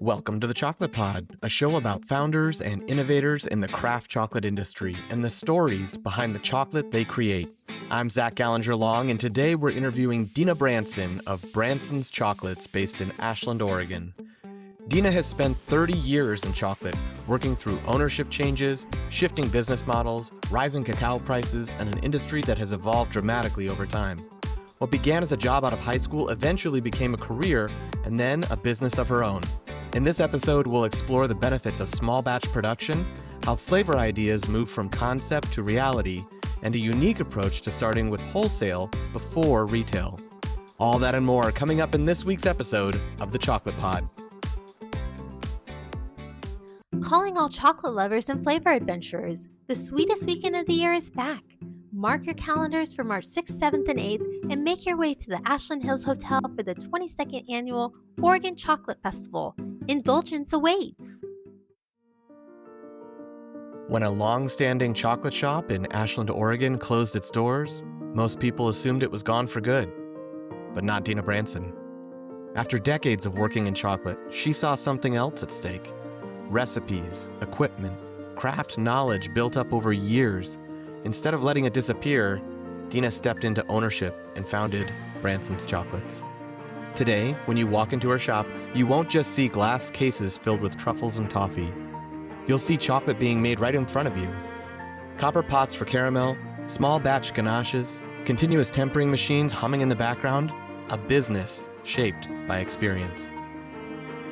Welcome to the Chocolate Pod, a show about founders and innovators in the craft chocolate industry and the stories behind the chocolate they create. I'm Zach Gallinger-Long, and today we're interviewing Deena Branson of Branson's Chocolates based in Ashland, Oregon. Deena has spent 30 years in chocolate, working through ownership changes, shifting business models, rising cacao prices, and an industry that has evolved dramatically over time. What began as a job out of high school eventually became a career and then a business of her own. In this episode, we'll explore the benefits of small batch production, how flavor ideas move from concept to reality, and a unique approach to starting with wholesale before retail. All that and more coming up in this week's episode of The Chocolate Pod. Calling all chocolate lovers and flavor adventurers, the sweetest weekend of the year is back. Mark your calendars for March 6th, 7th, and 8th and make your way to the Ashland Hills Hotel for the 22nd Annual Oregon Chocolate Festival. Indulgence awaits. When a long-standing chocolate shop in Ashland, Oregon closed its doors, most people assumed it was gone for good. But not Deena Branson. After decades of working in chocolate, she saw something else at stake. Recipes, equipment, craft knowledge built up over years. Instead of letting it disappear, Deena stepped into ownership and founded Branson's Chocolates. Today, when you walk into her shop, you won't just see glass cases filled with truffles and toffee. You'll see chocolate being made right in front of you. Copper pots for caramel, small batch ganaches, continuous tempering machines humming in the background, a business shaped by experience.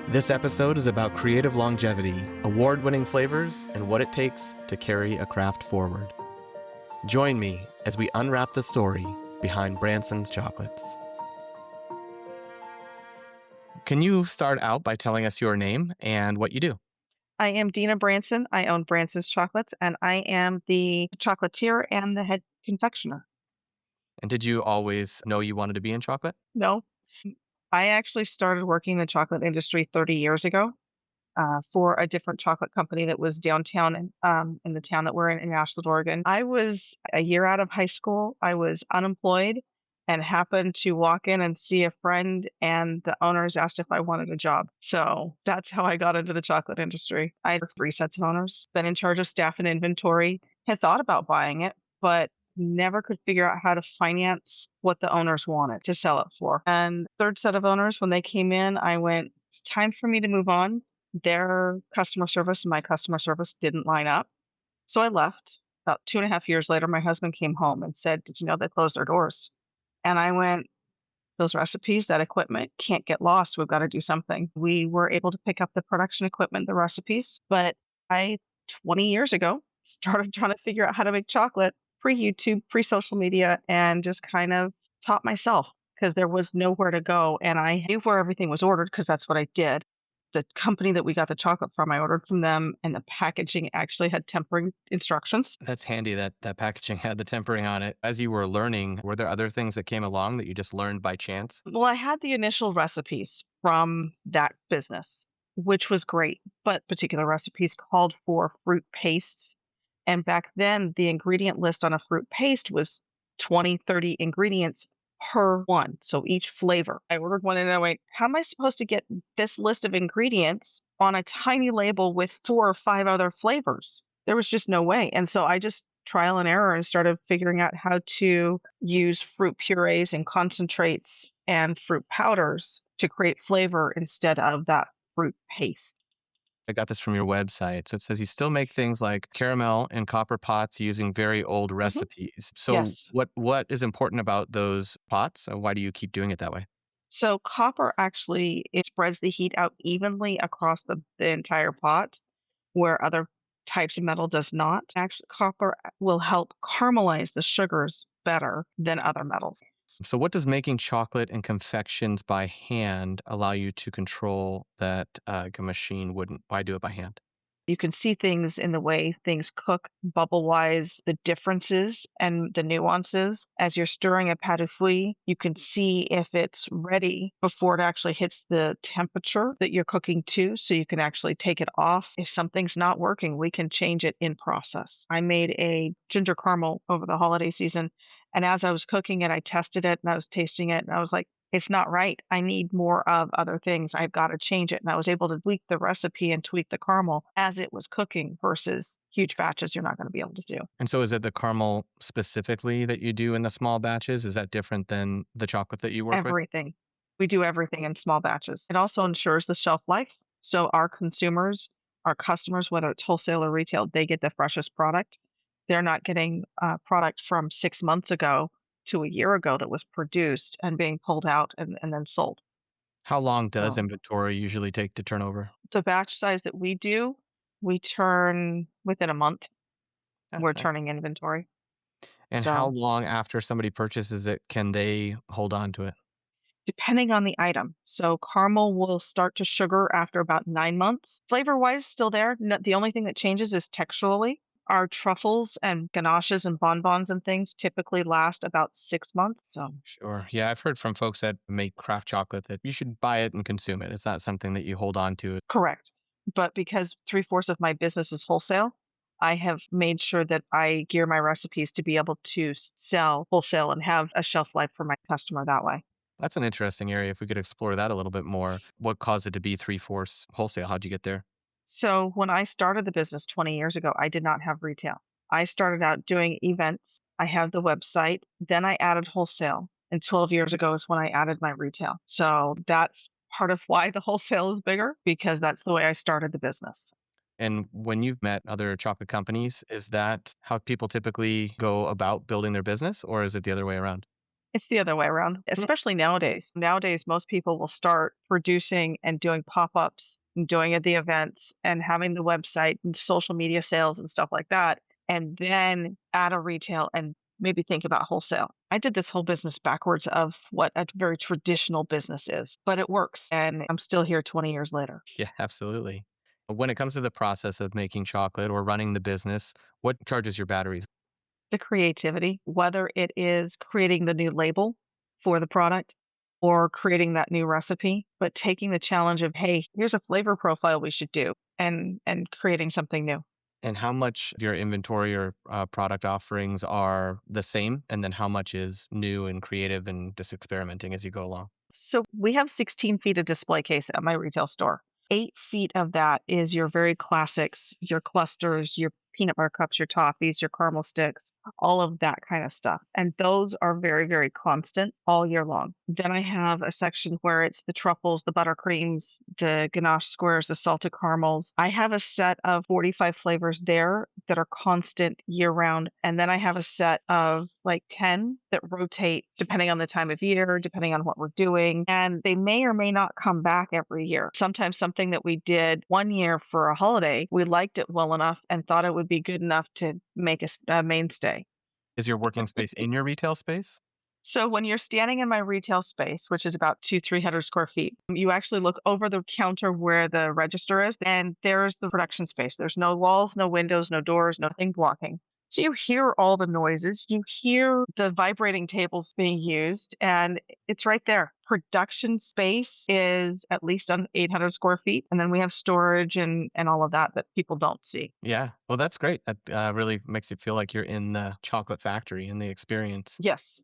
This episode is about creative longevity, award-winning flavors, and what it takes to carry a craft forward. Join me as we unwrap the story behind Branson's Chocolates. Can you start out by telling us your name and what you do? I am Deena Branson. I own Branson's Chocolates, and I am the chocolatier and the head confectioner. And did you always know you wanted to be in chocolate? No, I actually started working in the chocolate industry 30 years ago for a different chocolate company that was downtown in the town that we're in Ashland, Oregon. I was a year out of high school. I was unemployed and happened to walk in and see a friend, and the owners asked if I wanted a job. So that's how I got into the chocolate industry. I had 3 sets of owners, been in charge of staff and inventory, had thought about buying it, but never could figure out how to finance what the owners wanted to sell it for. And third set of owners, when they came in, I went, it's time for me to move on. Their customer service and my customer service didn't line up. So I left. About 2.5 years later, my husband came home and said, "Did you know they closed their doors?" And I went, those recipes, that equipment can't get lost. We've got to do something. We were able to pick up the production equipment, the recipes, but 20 years ago, started trying to figure out how to make chocolate pre-YouTube, pre-social media, and just kind of taught myself because there was nowhere to go. And I knew where everything was ordered because that's what I did. The company that we got the chocolate from, I ordered from them, and the packaging actually had tempering instructions. That's handy that packaging had the tempering on it. As you were learning, were there other things that came along that you just learned by chance? Well, I had the initial recipes from that business, which was great, but particular recipes called for fruit pastes. And back then, the ingredient list on a fruit paste was 20, 30 ingredients per one. So each flavor. I ordered one and I went, how am I supposed to get this list of ingredients on a tiny label with 4 or 5 other flavors? There was just no way. And so I just trial and error and started figuring out how to use fruit purees and concentrates and fruit powders to create flavor instead of that fruit paste. I got this from your website. So it says you still make things like caramel in copper pots using very old recipes. So Yes. what is important about those pots? Why do you keep doing it that way? So copper actually, it spreads the heat out evenly across the entire pot, where other types of metal does not. Actually, copper will help caramelize the sugars better than other metals. So what does making chocolate and confections by hand allow you to control that a machine wouldn't? Why do it by hand? You can see things in the way things cook, bubble-wise, the differences and the nuances. As you're stirring a pâte à fouille, you can see if it's ready before it actually hits the temperature that you're cooking to, so you can actually take it off. If something's not working, we can change it in process. I made a ginger caramel over the holiday season, and as I was cooking it, I tested it and I was tasting it, and I was like, It's not right. I need more of other things. I've got to change it. And I was able to tweak the recipe and tweak the caramel as it was cooking versus huge batches you're not going to be able to do. And so is it the caramel specifically that you do in the small batches? Is that different than the chocolate that you work with? Everything. We do everything in small batches. It also ensures the shelf life. So our consumers, our customers, whether it's wholesale or retail, they get the freshest product. They're not getting product from 6 months ago to a year ago that was produced and being pulled out and then sold. How long does So inventory usually take to turn over? the batch size that we do, we turn within a month. Yeah, We're nice. turning inventory. And how So long after somebody purchases it can they hold on to it? depending on the item. So caramel will start to sugar after about 9 months. Flavor wise, still there. The only thing that changes is texturally. Our truffles and ganaches and bonbons and things typically last about 6 months. So Sure. Yeah, I've heard from folks that make craft chocolate that you should buy it and consume it. It's not something that you hold on to. correct. But because three-fourths of my business is wholesale, I have made sure that I gear my recipes to be able to sell wholesale and have a shelf life for my customer that way. That's an interesting area. If we could explore that a little bit more. What caused it to be three-fourths wholesale? How'd you get there? So when I started the business 20 years ago, I did not have retail. I started out doing events. I have the website. Then I added wholesale. And 12 years ago is when I added my retail. So that's part of why the wholesale is bigger because that's the way I started the business. And when you've met other chocolate companies, is that how people typically go about building their business, or is it the other way around? It's the other way around, Mm. especially nowadays. Nowadays, most people will start producing and doing pop ups and doing the events and having the website and social media sales and stuff like that, and then add a retail and maybe think about wholesale. I did this whole business backwards of what a very traditional business is, but it works. And I'm still here 20 years later. Yeah, absolutely. When it comes to the process of making chocolate or running the business, what charges your batteries? The creativity, whether it is creating the new label for the product or creating that new recipe, but taking the challenge of, hey, here's a flavor profile we should do and creating something new. And how much of your inventory or product offerings are the same? And then how much is new and creative and just experimenting as you go along? So we have 16 feet of display case at my retail store. 8 feet of that is your very classics, your clusters, your peanut butter cups, your toffees, your caramel sticks, all of that kind of stuff. And those are very, very constant all year long. Then I have a section where it's the truffles, the buttercreams, the ganache squares, the salted caramels. I have a set of 45 flavors there that are constant year round. And then I have a set of like 10 that rotate depending on the time of year, depending on what we're doing. And they may or may not come back every year. Sometimes something that we did one year for a holiday, we liked it well enough and thought it would be good enough to make a mainstay. Is your working space in your retail space? So when you're standing in my retail space, which is about 300 square feet, you actually look over the counter where the register is, and there's the production space. There's no walls, no windows, no doors, nothing blocking. So you hear all the noises, you hear the vibrating tables being used, and it's right there. Production space is at least on 800 square feet, and then we have storage and all of that that people don't see. Yeah. Well, that's great. That really makes it feel like you're in the chocolate factory in the experience. Yes.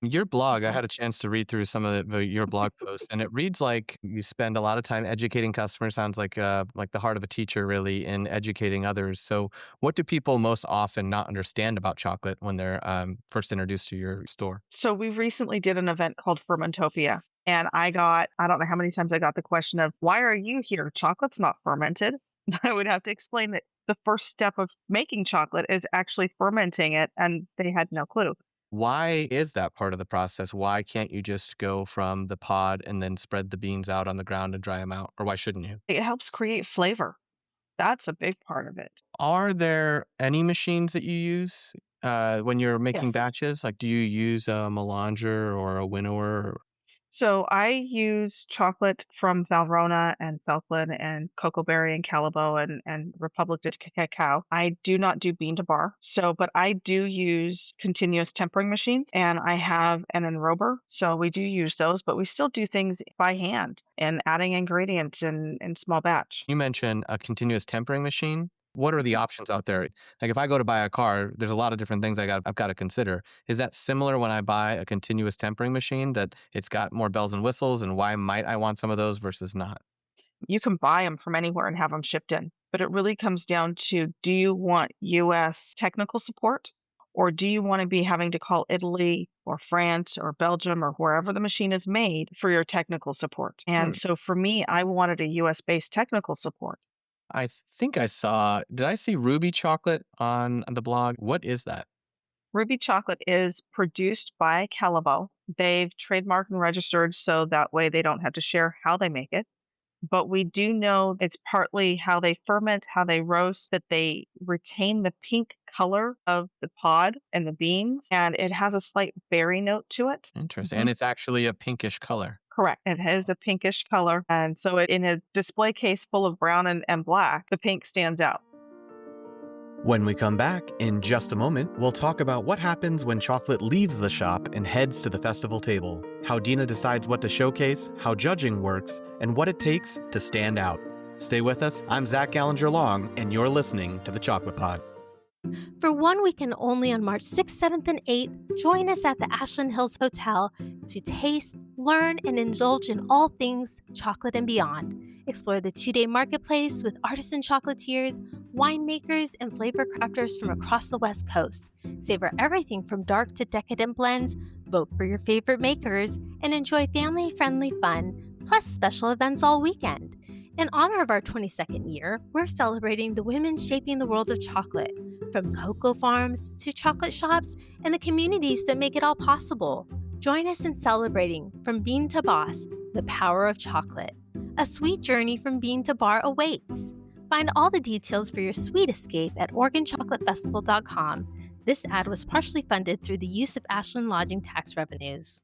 Your blog, I Yeah. had a chance to read through some of your blog posts, and it reads like you spend a lot of time educating customers. Sounds like the heart of a teacher, really, in educating others. So, what do people most often not understand about chocolate when they're first introduced to your store? So we recently did an event called Fermentopia. And I don't know how many times I got the question of, why are you here? Chocolate's not fermented. I would have to explain that the first step of making chocolate is actually fermenting it. And they had no clue. Why is that part of the process? Why can't you just go from the pod and then spread the beans out on the ground and dry them out? Or why shouldn't you? It helps create flavor. That's a big part of it. Are there any machines that you use when you're making Yes. batches? Like, do you use a melanger or a winnower? So I use chocolate from Valrhona and Falkland and Cocoa Berry and Calibo and Republic de Cacao. I do not do bean to bar. So, but I do use continuous tempering machines and I have an enrober. So we do use those, but we still do things by hand and adding ingredients in small batch. You mentioned a continuous tempering machine. What are the options out there? Like if I go to buy a car, there's a lot of different things I've got to consider. Is that similar when I buy a continuous tempering machine, that it's got more bells and whistles, and why might I want some of those versus not? You can buy them from anywhere and have them shipped in, but it really comes down to, do you want US technical support, or do you want to be having to call Italy or France or Belgium or wherever the machine is made for your technical support? Hmm. And so for me, I wanted a US based technical support. I think did I see Ruby chocolate on the blog? What is that? Ruby chocolate is produced by Calavo. They've trademarked and registered so that way they don't have to share how they make it. But we do know it's partly how they ferment, how they roast, that they retain the pink color of the pod and the beans, and it has a slight berry note to it. Interesting. Mhm. And it's actually a pinkish color. Correct. It has a pinkish color. And so in a display case full of brown and black, the pink stands out. When we come back, in just a moment, we'll talk about what happens when chocolate leaves the shop and heads to the festival table, how Deena decides what to showcase, how judging works, and what it takes to stand out. Stay with us. I'm Zach Gallinger Long, and you're listening to The Chocolate Pod. For 1 weekend only on March 6th, 7th, and 8th, join us at the Ashland Hills Hotel to taste, learn, and indulge in all things chocolate and beyond. Explore the 2-day marketplace with artisan chocolatiers, winemakers, and flavor crafters from across the West Coast. Savor everything from dark to decadent blends, vote for your favorite makers, and enjoy family-friendly fun, plus special events all weekend. In honor of our 22nd year, we're celebrating the women shaping the world of chocolate, from cocoa farms to chocolate shops and the communities that make it all possible. Join us in celebrating From Bean to Boss, the power of chocolate. A sweet journey from bean to bar awaits. Find all the details for your sweet escape at OregonChocolateFestival.com. This ad was partially funded through the use of Ashland lodging tax revenues.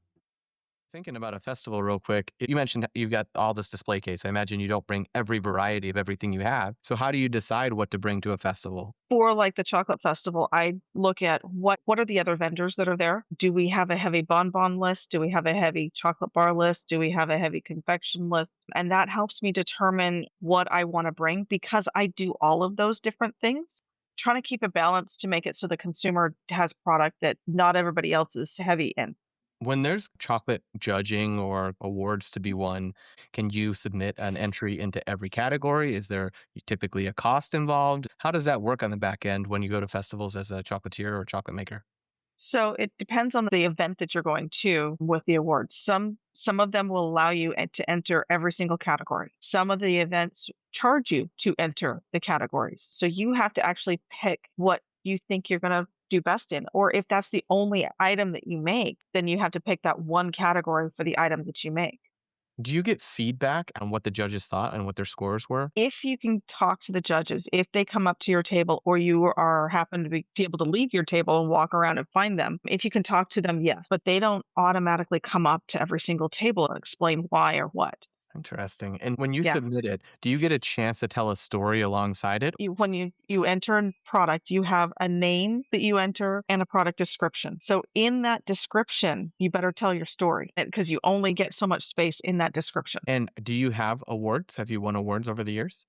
Thinking about a festival real quick, you mentioned you've got all this display case. I imagine you don't bring every variety of everything you have. So how do you decide what to bring to a festival? For like the chocolate festival, I look at what are the other vendors that are there? Do we have a heavy bonbon list? Do we have a heavy chocolate bar list? Do we have a heavy confection list? And that helps me determine what I want to bring, because I do all of those different things. Trying to keep a balance to make it so the consumer has product that not everybody else is heavy in. When there's chocolate judging or awards to be won, can you submit an entry into every category? Is there typically a cost involved? How does that work on the back end when you go to festivals as a chocolatier or chocolate maker? So it depends on the event that you're going to with the awards. Some of them will allow you to enter every single category. Some of the events charge you to enter the categories. So you have to actually pick what you think you're going to do best in. Or if that's the only item that you make, then you have to pick that one category for the item that you make. Do you get feedback on what the judges thought and what their scores were? If you can talk to the judges, if they come up to your table, or you are happen to be able to leave your table and walk around and find them, if you can talk to them, yes, but they don't automatically come up to every single table and explain why or what. Interesting. And when you Yeah. submit it, do you get a chance to tell a story alongside it? When you enter a product, you have a name that you enter and a product description. So in that description, you better tell your story, because you only get so much space in that description. And do you have awards? Have you won awards over the years?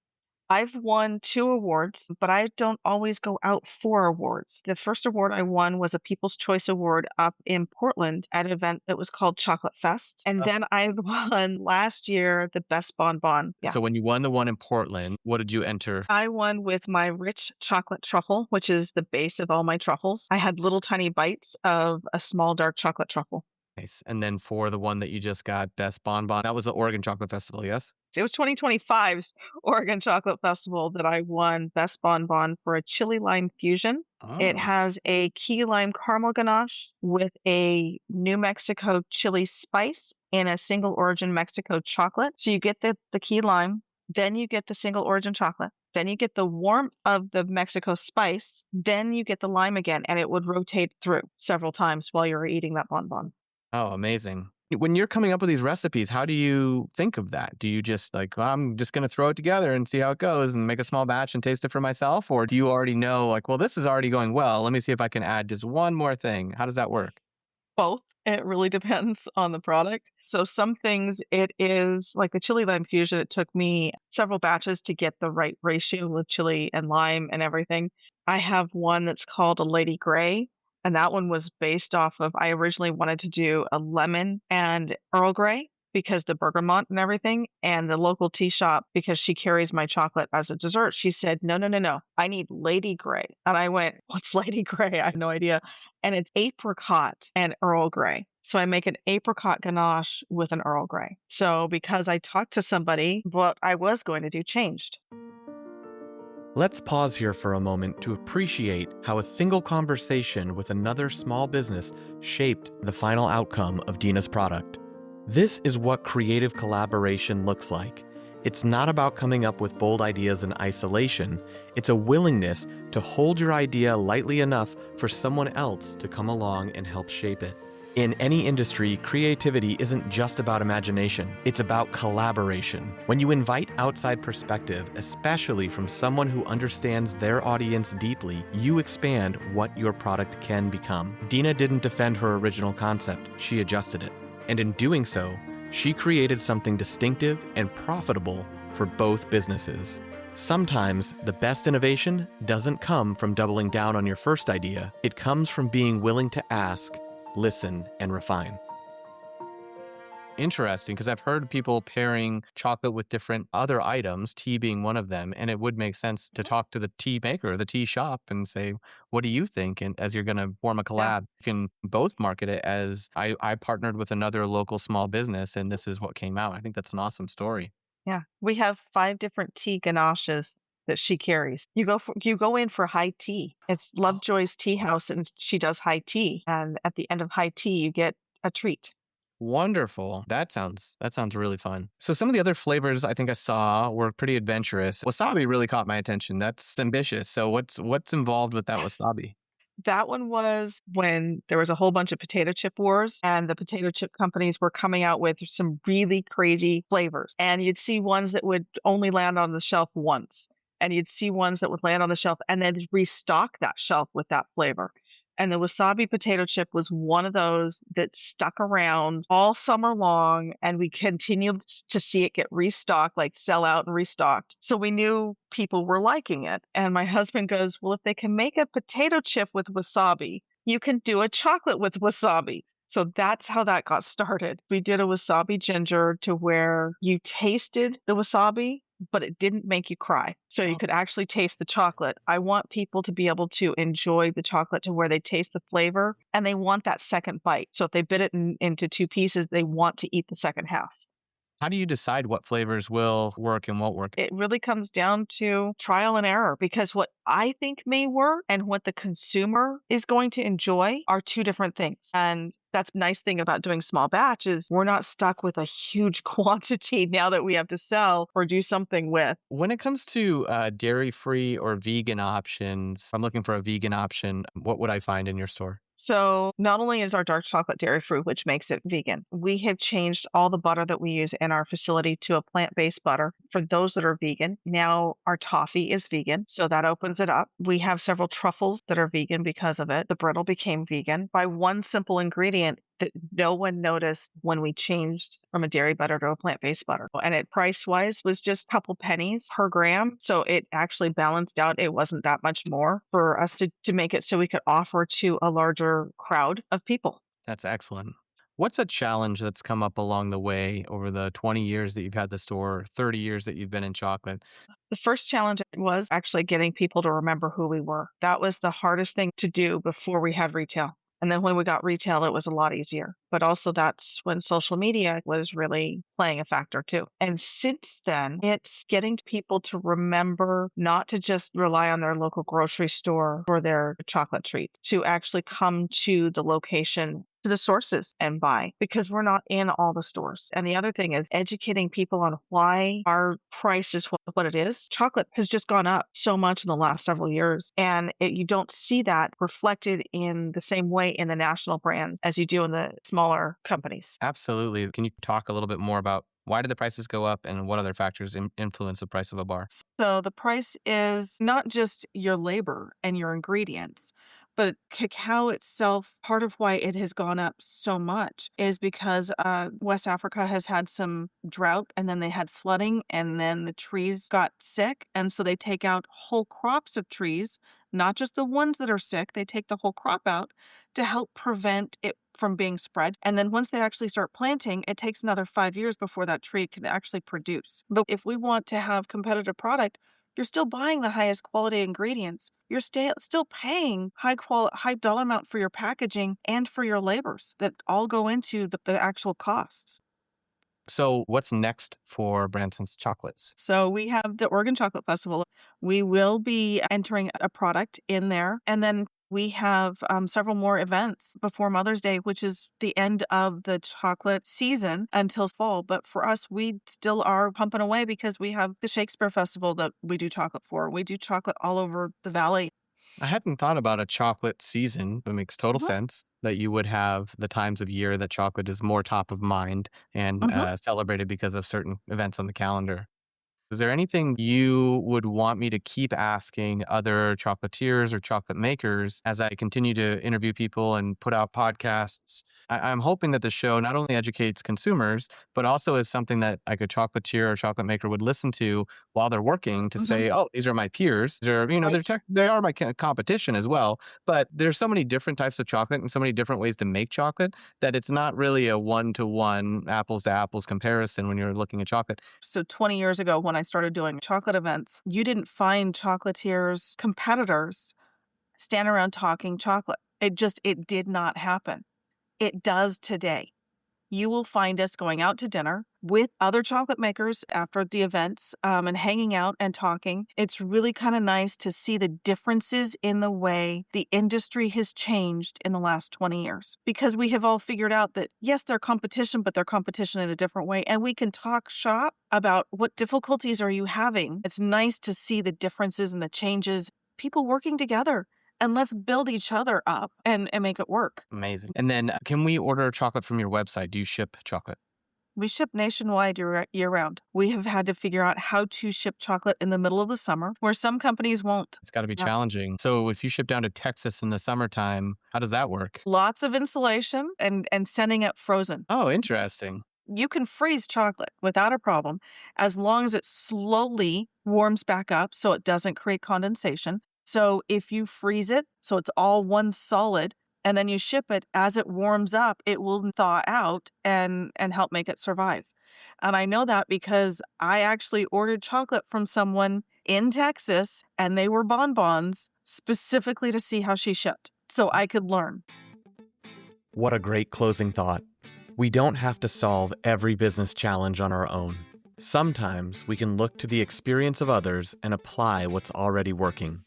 I've won 2 awards, but I don't always go out for awards. The first award I won was a People's Choice Award up in Portland at an event that was called Chocolate Fest. And then I won last year the Best Bonbon. Yeah. So when you won the one in Portland, what did you enter? I won with my rich chocolate truffle, which is the base of all my truffles. I had little tiny bites of a small dark chocolate truffle. Nice. And then for the one that you just got, Best Bonbon, that was the Oregon Chocolate Festival, yes? It was 2025's Oregon Chocolate Festival that I won Best Bonbon for a chili lime fusion. It Oh, has a key lime caramel ganache with a New Mexico chili spice and a single origin Mexico chocolate. So you get the key lime, then you get the single origin chocolate, then you get the warmth of the Mexico spice, then you get the lime again, and it would rotate through several times while you were eating that bonbon. oh, amazing. When you're coming up with these recipes, how do you think of that? Do you just like, well, I'm just going to throw it together and see how it goes and make a small batch and taste it for myself? Or do you already know, like, well, this is already going well. Let me see if I can add just one more thing. How does that work? Both. It really depends on the product. So some things it is like the chili lime fusion, it took me several batches to get the right ratio of chili and lime and everything. I have one that's called a Lady Grey, and that one was based off of I originally wanted to do a lemon and Earl Grey because the bergamot and everything, and the local tea shop, because she carries my chocolate as a dessert, she said, "No, no, no, no, I need Lady Grey." And I went, "What's Lady Grey?" I have no idea, and it's apricot and Earl Grey. So I make an apricot ganache with an Earl Grey. So because I talked to somebody, what I was going to do changed. Let's pause here for a moment to appreciate how a single conversation with another small business shaped the final outcome of Deena's product. This is what creative collaboration looks like. It's not about coming up with bold ideas in isolation. It's a willingness to hold your idea lightly enough for someone else to come along and help shape it. In any industry, creativity isn't just about imagination, it's about collaboration. When you invite outside perspective, especially from someone who understands their audience deeply, you expand what your product can become. Deena didn't defend her original concept, she adjusted it. And in doing so, she created something distinctive and profitable for both businesses. Sometimes the best innovation doesn't come from doubling down on your first idea, it comes from being willing to ask, listen, and refine. Interesting, because I've heard people pairing chocolate with different other items, tea being one of them, and it would make sense to talk to the tea maker, the tea shop, and say, what do you think? And as you're going to form a Yeah. collab, you can both market it as I partnered with another local small business, and this is what came out. I think that's an awesome story. Yeah. We have 5 different tea ganaches that she carries. You go in for high tea. It's Lovejoy's Tea House, and she does high tea. And at the end of high tea, you get a treat. Wonderful. That sounds really fun. So some of the other flavors I think I saw were pretty adventurous. Wasabi really caught my attention. That's ambitious. So what's involved with that wasabi? That one was when there was a whole bunch of potato chip wars, and the potato chip companies were coming out with some really crazy flavors. And you'd see ones that would only land on the shelf once, and you'd see ones that would land on the shelf and then restock that shelf with that flavor. And the wasabi potato chip was one of those that stuck around all summer long, and we continued to see it get restocked, like sell out and restocked. So we knew people were liking it. And my husband goes, "Well, if they can make a potato chip with wasabi, you can do a chocolate with wasabi." So that's how that got started. We did a wasabi ginger to where you tasted the wasabi, but it didn't make you cry. So you could actually taste the chocolate. I want people to be able to enjoy the chocolate to where they taste the flavor and they want that second bite. So if they bit it into 2 pieces, they want to eat the second half. How do you decide what flavors will work and won't work? It really comes down to trial and error, because what I think may work and what the consumer is going to enjoy are 2 different things. And that's the nice thing about doing small batch is we're not stuck with a huge quantity now that we have to sell or do something with. When it comes to dairy-free or vegan options, if I'm looking for a vegan option, what would I find in your store? So not only is our dark chocolate dairy free, which makes it vegan, we have changed all the butter that we use in our facility to a plant-based butter for those that are vegan. Now our toffee is vegan, so that opens it up. We have several truffles that are vegan because of it. The brittle became vegan by one simple ingredient that no one noticed when we changed from a dairy butter to a plant-based butter. And it price-wise was just a couple pennies per gram. So it actually balanced out. It wasn't that much more for us to make it so we could offer to a larger crowd of people. That's excellent. What's a challenge that's come up along the way over the 20 years that you've had the store, 30 years that you've been in chocolate? The first challenge was actually getting people to remember who we were. That was the hardest thing to do before we had retail. And then when we got retail, it was a lot easier. But also, that's when social media was really playing a factor too. And since then, it's getting people to remember not to just rely on their local grocery store for their chocolate treats, to actually come to the location, to the sources and buy, because we're not in all the stores. And the other thing is educating people on why our price is what it is. Chocolate has just gone up so much in the last several years, and you don't see that reflected in the same way in the national brands as you do in the smaller companies. Absolutely. Can you talk a little bit more about why did the prices go up and what other factors influence the price of a bar? So the price is not just your labor and your ingredients, But cacao itself, part of why it has gone up so much is because West Africa has had some drought, and then they had flooding, and then the trees got sick. And so they take out whole crops of trees, not just the ones that are sick. They take the whole crop out to help prevent it from being spread. And then once they actually start planting, it takes another 5 years before that tree can actually produce. But if we want to have competitive product, you're still buying the highest quality ingredients. You're still paying high dollar amount for your packaging and for your labors that all go into the actual costs. So what's next for Branson's chocolates? So we have the Oregon Chocolate Festival. We will be entering a product in there. And then we have several more events before Mother's Day, which is the end of the chocolate season until fall. But for us, we still are pumping away because we have the Shakespeare Festival that we do chocolate for. We do chocolate all over the valley. I hadn't thought about a chocolate season. It makes total Mhm. sense that you would have the times of year that chocolate is more top of mind and celebrated because of certain events on the calendar. Is there anything you would want me to keep asking other chocolatiers or chocolate makers as I continue to interview people and put out podcasts? I'm hoping that the show not only educates consumers, but also is something that like a chocolatier or chocolate maker would listen to while they're working to say, oh, these are my peers. They are my competition as well. But there's so many different types of chocolate and so many different ways to make chocolate that it's not really a one-to-one, apples-to-apples comparison when you're looking at chocolate. So 20 years ago, when I started doing chocolate events, you didn't find chocolatiers, competitors, stand around talking chocolate. It did not happen. It does today. You will find us going out to dinner with other chocolate makers after the events and hanging out and talking. It's really kind of nice to see the differences in the way the industry has changed in the last 20 years. Because we have all figured out that, yes, they're competition, but they're competition in a different way. And we can talk shop about what difficulties are you having. It's nice to see the differences and the changes, people working together. And let's build each other up and make it work. Amazing. And then can we order chocolate from your website? Do you ship chocolate? We ship nationwide year-round. We have had to figure out how to ship chocolate in the middle of the summer, where some companies won't. It's got to be challenging. So if you ship down to Texas in the summertime, how does that work? Lots of insulation and sending it frozen. Oh, interesting. You can freeze chocolate without a problem as long as it slowly warms back up so it doesn't create condensation. So if you freeze it, so it's all one solid, and then you ship it, as it warms up, it will thaw out and help make it survive. And I know that because I actually ordered chocolate from someone in Texas, and they were bonbons specifically to see how she shipped, so I could learn. What a great closing thought. We don't have to solve every business challenge on our own. Sometimes we can look to the experience of others and apply what's already working.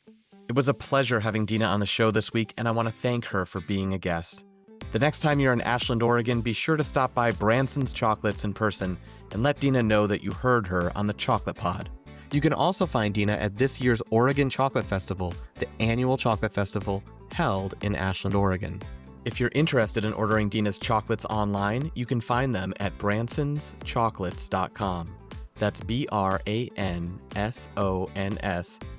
It was a pleasure having Deena on the show this week, and I want to thank her for being a guest. The next time you're in Ashland, Oregon, be sure to stop by Branson's Chocolates in person and let Deena know that you heard her on the Chocolate Pod. You can also find Deena at this year's Oregon Chocolate Festival, the annual chocolate festival held in Ashland, Oregon. If you're interested in ordering Deena's chocolates online, you can find them at bransonschocolates.com. That's BRANSONS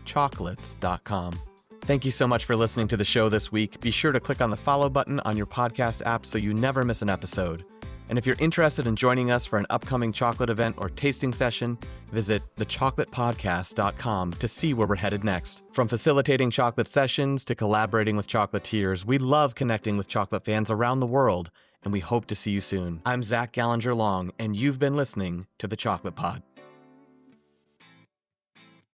chocolates.com. Thank you so much for listening to the show this week. Be sure to click on the follow button on your podcast app so you never miss an episode. And if you're interested in joining us for an upcoming chocolate event or tasting session, visit thechocolatepodcast.com to see where we're headed next. From facilitating chocolate sessions to collaborating with chocolatiers, we love connecting with chocolate fans around the world, and we hope to see you soon. I'm Zach Gallinger Long, and you've been listening to The Chocolate Pod.